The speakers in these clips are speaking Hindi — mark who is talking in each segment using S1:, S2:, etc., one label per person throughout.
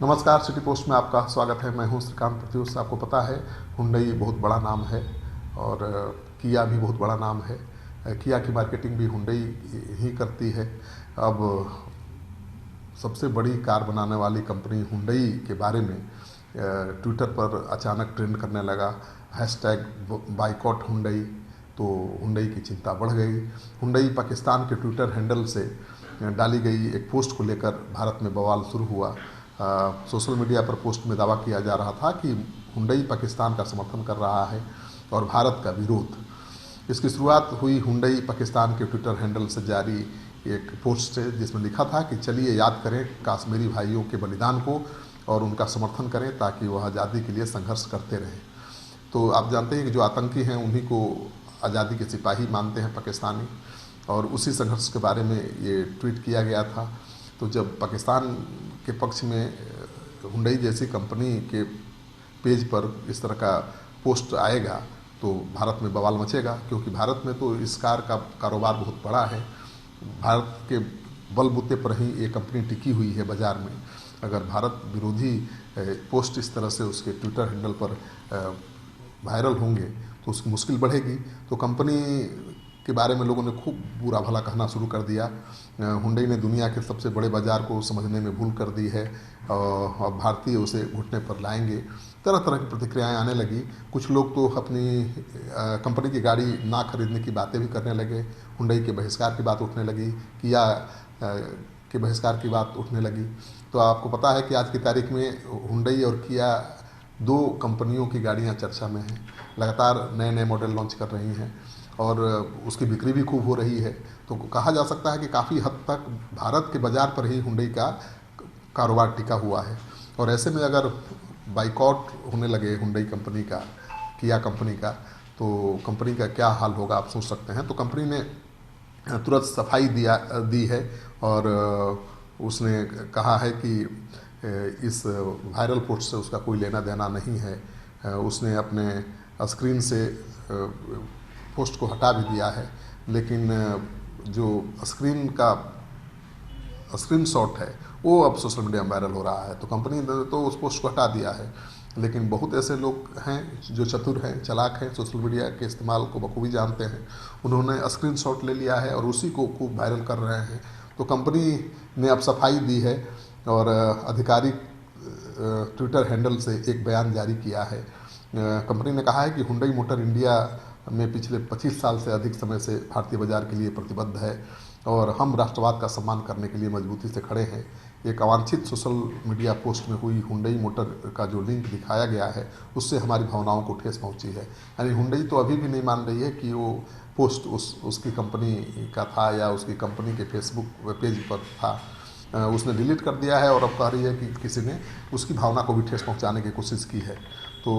S1: नमस्कार, सिटी पोस्ट में आपका स्वागत है। मैं हूं श्रीकांत प्रत्युष। आपको पता है हुंडई बहुत बड़ा नाम है और किया भी बहुत बड़ा नाम है। किया की मार्केटिंग भी हुंडई ही करती है। अब सबसे बड़ी कार बनाने वाली कंपनी हुंडई के बारे में ट्विटर पर अचानक ट्रेंड करने लगा हैशटैग बाइकॉट हुंडई। तो हुंडई की चिंता बढ़ गई। हुंडई पाकिस्तान के ट्विटर हैंडल से डाली गई एक पोस्ट को लेकर भारत में बवाल शुरू हुआ। सोशल मीडिया पर पोस्ट में दावा किया जा रहा था कि हुंडई पाकिस्तान का समर्थन कर रहा है और भारत का विरोध। इसकी शुरुआत हुई हुंडई पाकिस्तान के ट्विटर हैंडल से जारी एक पोस्ट से, जिसमें लिखा था कि चलिए याद करें कश्मीरी भाइयों के बलिदान को और उनका समर्थन करें ताकि वह आज़ादी के लिए संघर्ष करते रहें। तो आप जानते हैं कि जो आतंकी हैं उन्हीं को आज़ादी के सिपाही मानते हैं पाकिस्तानी, और उसी संघर्ष के बारे में ये ट्वीट किया गया था। तो जब पाकिस्तान के पक्ष में हुंडई जैसी कंपनी के पेज पर इस तरह का पोस्ट आएगा तो भारत में बवाल मचेगा, क्योंकि भारत में तो इस कार का कारोबार बहुत बड़ा है। भारत के बलबूते पर ही ये कंपनी टिकी हुई है बाज़ार में। अगर भारत विरोधी पोस्ट इस तरह से उसके ट्विटर हैंडल पर वायरल होंगे तो उसकी मुश्किल बढ़ेगी। तो कंपनी के बारे में लोगों ने खूब बुरा भला कहना शुरू कर दिया। हुंडई ने दुनिया के सबसे बड़े बाज़ार को समझने में भूल कर दी है और भारतीय उसे घुटने पर लाएंगे। तरह तरह की प्रतिक्रियाएं आने लगी। कुछ लोग तो अपनी कंपनी की गाड़ी ना खरीदने की बातें भी करने लगे। हुंडई के बहिष्कार की बात उठने लगी, किया के बहिष्कार की बात उठने लगी। तो आपको पता है कि आज की तारीख में हुंडई और किया दो कंपनियों की गाड़ियां चर्चा में हैं। लगातार नए नए मॉडल लॉन्च कर रही हैं और उसकी बिक्री भी खूब हो रही है। तो कहा जा सकता है कि काफ़ी हद तक भारत के बाज़ार पर ही हुंडई का कारोबार टिका हुआ है। और ऐसे में अगर बाइकॉट होने लगे हुंडई कंपनी का, किया कंपनी का, तो कंपनी का क्या हाल होगा आप सोच सकते हैं। तो कंपनी ने तुरंत सफाई दी है और उसने कहा है कि इस वायरल पोस्ट से उसका कोई लेना देना नहीं है। उसने अपने स्क्रीन से पोस्ट को हटा भी दिया है, लेकिन जो स्क्रीन का स्क्रीनशॉट है वो अब सोशल मीडिया में वायरल हो रहा है। तो कंपनी ने तो उस पोस्ट को हटा दिया है, लेकिन बहुत ऐसे लोग हैं जो चतुर हैं, चालाक हैं, सोशल मीडिया के इस्तेमाल को बखूबी जानते हैं। उन्होंने स्क्रीनशॉट ले लिया है और उसी को खूब वायरल कर रहे हैं। तो कंपनी ने अब सफाई दी है और आधिकारिक ट्विटर हैंडल से एक बयान जारी किया है। कंपनी ने कहा है कि हुंडई मोटर इंडिया में पिछले 25 साल से अधिक समय से भारतीय बाजार के लिए प्रतिबद्ध है और हम राष्ट्रवाद का सम्मान करने के लिए मजबूती से खड़े हैं। एक अवांछित सोशल मीडिया पोस्ट में हुई हुंडई मोटर का जो लिंक दिखाया गया है उससे हमारी भावनाओं को ठेस पहुंची है। यानी हुंडई तो अभी भी नहीं मान रही है कि वो पोस्ट उसकी कंपनी का था या उसकी कंपनी के फेसबुक पेज पर था। उसने डिलीट कर दिया है और अब कह रही है कि किसी ने उसकी भावना को भी ठेस पहुंचाने की कोशिश की है। तो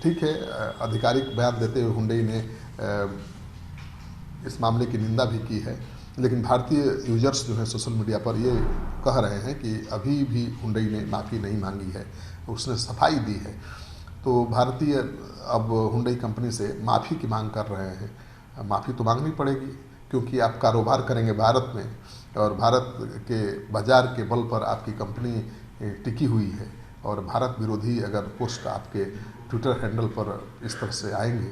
S1: ठीक है, आधिकारिक बयान देते हुए हुंडई ने इस मामले की निंदा भी की है, लेकिन भारतीय यूजर्स जो है सोशल मीडिया पर ये कह रहे हैं कि अभी भी हुंडई ने माफ़ी नहीं मांगी है, उसने सफाई दी है। तो भारतीय अब हुंडई कंपनी से माफ़ी की मांग कर रहे हैं। माफ़ी तो मांगनी पड़ेगी क्योंकि आप कारोबार करेंगे भारत में और भारत के बाज़ार के बल पर आपकी कंपनी टिकी हुई है, और भारत विरोधी अगर पोस्ट आपके ट्विटर हैंडल पर इस तरह से आएंगे